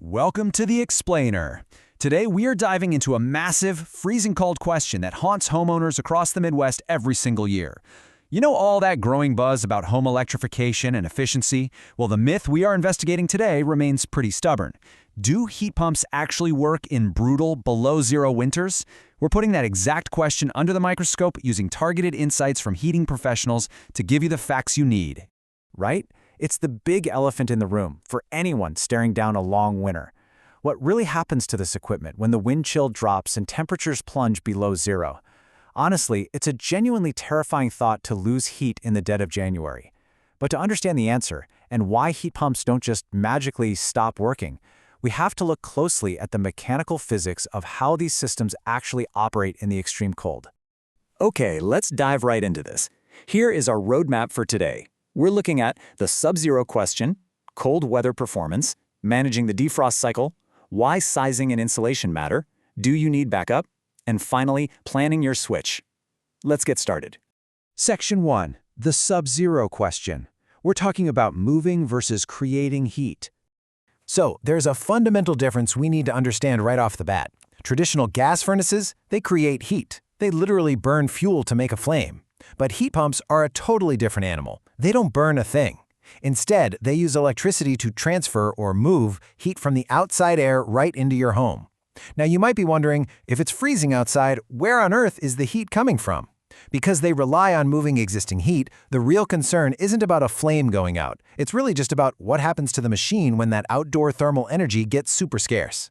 Welcome to The Explainer. Today we are diving into a massive, freezing cold question that haunts homeowners across the Midwest every single year. You know all that growing buzz about home electrification and efficiency? Well, the myth we are investigating today remains pretty stubborn. Do heat pumps actually work in brutal, below-zero winters? We're putting that exact question under the microscope using targeted insights from heating professionals to give you the facts you need. Right? It's the big elephant in the room for anyone staring down a long winter. What really happens to this equipment when the wind chill drops and temperatures plunge below zero? Honestly, it's a genuinely terrifying thought to lose heat in the dead of January. But to understand the answer and why heat pumps don't just magically stop working, we have to look closely at the mechanical physics of how these systems actually operate in the extreme cold. Okay, let's dive right into this. Here is our roadmap for today. We're looking at the sub-zero question, cold weather performance, managing the defrost cycle, why sizing and insulation matter, do you need backup, and finally, planning your switch. Let's get started. Section 1. The sub-zero question. We're talking about moving versus creating heat. So, there's a fundamental difference we need to understand right off the bat. Traditional gas furnaces, they create heat. They literally burn fuel to make a flame. But heat pumps are a totally different animal. They don't burn a thing. Instead, they use electricity to transfer or move heat from the outside air right into your home. Now, you might be wondering, if it's freezing outside, where on earth is the heat coming from? Because they rely on moving existing heat, the real concern isn't about a flame going out. It's really just about what happens to the machine when that outdoor thermal energy gets super scarce.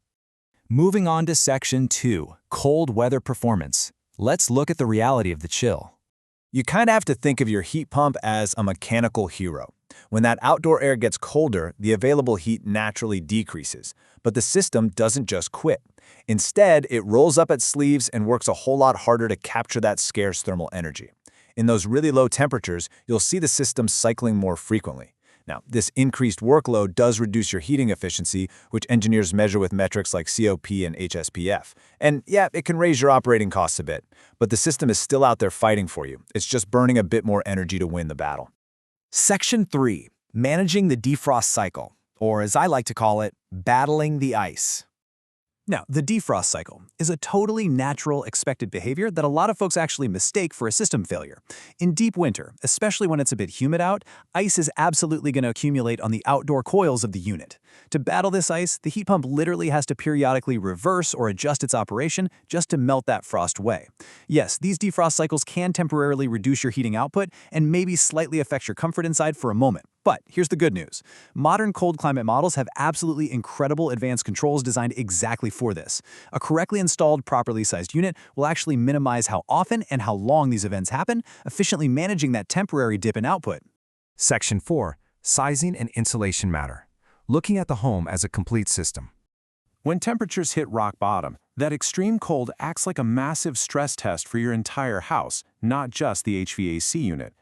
Moving on to Section 2, cold weather performance. Let's look at the reality of the chill. You kind of have to think of your heat pump as a mechanical hero. When that outdoor air gets colder, the available heat naturally decreases. But the system doesn't just quit. Instead, it rolls up its sleeves and works a whole lot harder to capture that scarce thermal energy. In those really low temperatures, you'll see the system cycling more frequently. Now, this increased workload does reduce your heating efficiency, which engineers measure with metrics like COP and HSPF. And yeah, it can raise your operating costs a bit, but the system is still out there fighting for you. It's just burning a bit more energy to win the battle. Section 3. Managing the defrost cycle, or as I like to call it, battling the ice. Now, the defrost cycle is a totally natural, expected behavior that a lot of folks actually mistake for a system failure. In deep winter, especially when it's a bit humid out, ice is absolutely going to accumulate on the outdoor coils of the unit. To battle this ice, the heat pump literally has to periodically reverse or adjust its operation just to melt that frost away. Yes, these defrost cycles can temporarily reduce your heating output and maybe slightly affect your comfort inside for a moment. But here's the good news. Modern cold climate models have absolutely incredible advanced controls designed exactly for this. A correctly installed, properly sized unit will actually minimize how often and how long these events happen, efficiently managing that temporary dip in output. Section 4. Sizing and insulation matter. Looking at the home as a complete system. When temperatures hit rock bottom, that extreme cold acts like a massive stress test for your entire house, not just the HVAC unit.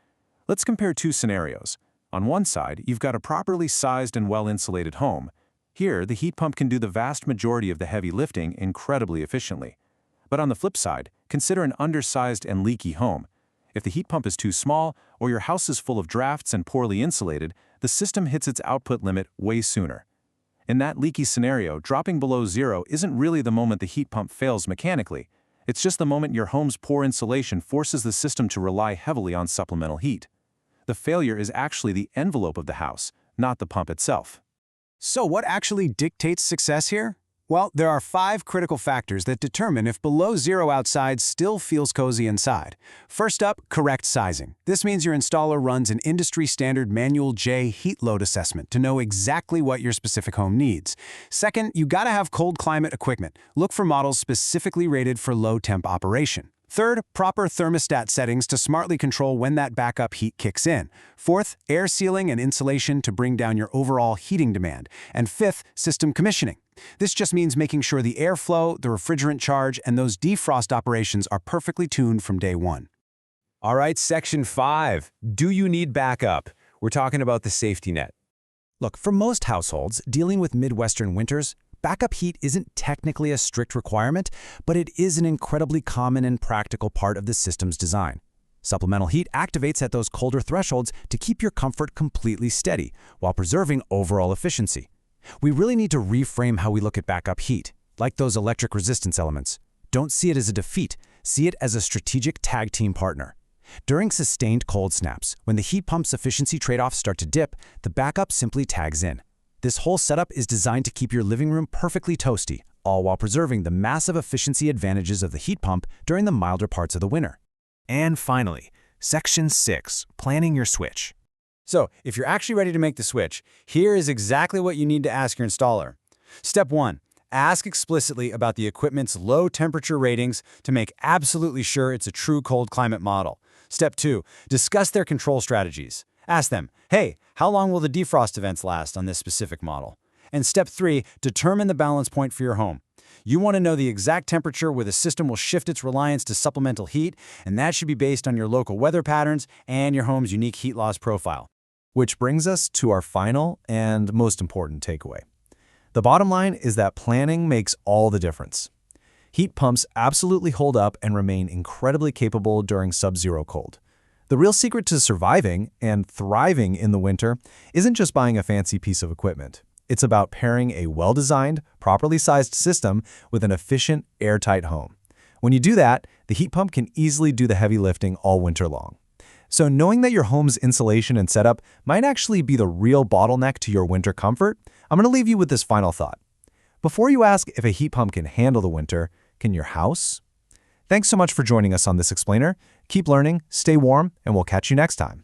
Let's compare two scenarios. On one side, you've got a properly sized and well-insulated home. Here, the heat pump can do the vast majority of the heavy lifting incredibly efficiently. But on the flip side, consider an undersized and leaky home. If the heat pump is too small, or your house is full of drafts and poorly insulated, the system hits its output limit way sooner. In that leaky scenario, dropping below zero isn't really the moment the heat pump fails mechanically. It's just the moment your home's poor insulation forces the system to rely heavily on supplemental heat. The failure is actually the envelope of the house, not the pump itself. So what actually dictates success here? Well, there are 5 critical factors that determine if below zero outside still feels cozy inside. First up, correct sizing. This means your installer runs an industry-standard Manual J heat load assessment to know exactly what your specific home needs. Second, you gotta have cold climate equipment. Look for models specifically rated for low temp operation. Third, proper thermostat settings to smartly control when that backup heat kicks in. Fourth, air sealing and insulation to bring down your overall heating demand. And fifth, system commissioning. This just means making sure the airflow, the refrigerant charge, and those defrost operations are perfectly tuned from day one. All right, Section 5. Do you need backup? We're talking about the safety net. Look, for most households dealing with Midwestern winters, backup heat isn't technically a strict requirement, but it is an incredibly common and practical part of the system's design. Supplemental heat activates at those colder thresholds to keep your comfort completely steady while preserving overall efficiency. We really need to reframe how we look at backup heat, like those electric resistance elements. Don't see it as a defeat, see it as a strategic tag team partner. During sustained cold snaps, when the heat pump's efficiency trade-offs start to dip, the backup simply tags in. This whole setup is designed to keep your living room perfectly toasty, all while preserving the massive efficiency advantages of the heat pump during the milder parts of the winter. And finally, Section 6, planning your switch. So, if you're actually ready to make the switch, here is exactly what you need to ask your installer. Step 1. Ask explicitly about the equipment's low temperature ratings to make absolutely sure it's a true cold climate model. Step 2. Discuss their control strategies. Ask them, hey, how long will the defrost events last on this specific model? And Step 3. Determine the balance point for your home. You want to know the exact temperature where the system will shift its reliance to supplemental heat, and that should be based on your local weather patterns and your home's unique heat loss profile. Which brings us to our final and most important takeaway. The bottom line is that planning makes all the difference. Heat pumps absolutely hold up and remain incredibly capable during sub-zero cold. The real secret to surviving and thriving in the winter isn't just buying a fancy piece of equipment. It's about pairing a well-designed, properly sized system with an efficient, airtight home. When you do that, the heat pump can easily do the heavy lifting all winter long. So knowing that your home's insulation and setup might actually be the real bottleneck to your winter comfort, I'm going to leave you with this final thought. Before you ask if a heat pump can handle the winter, can your house? Thanks so much for joining us on this explainer. Keep learning, stay warm, and we'll catch you next time.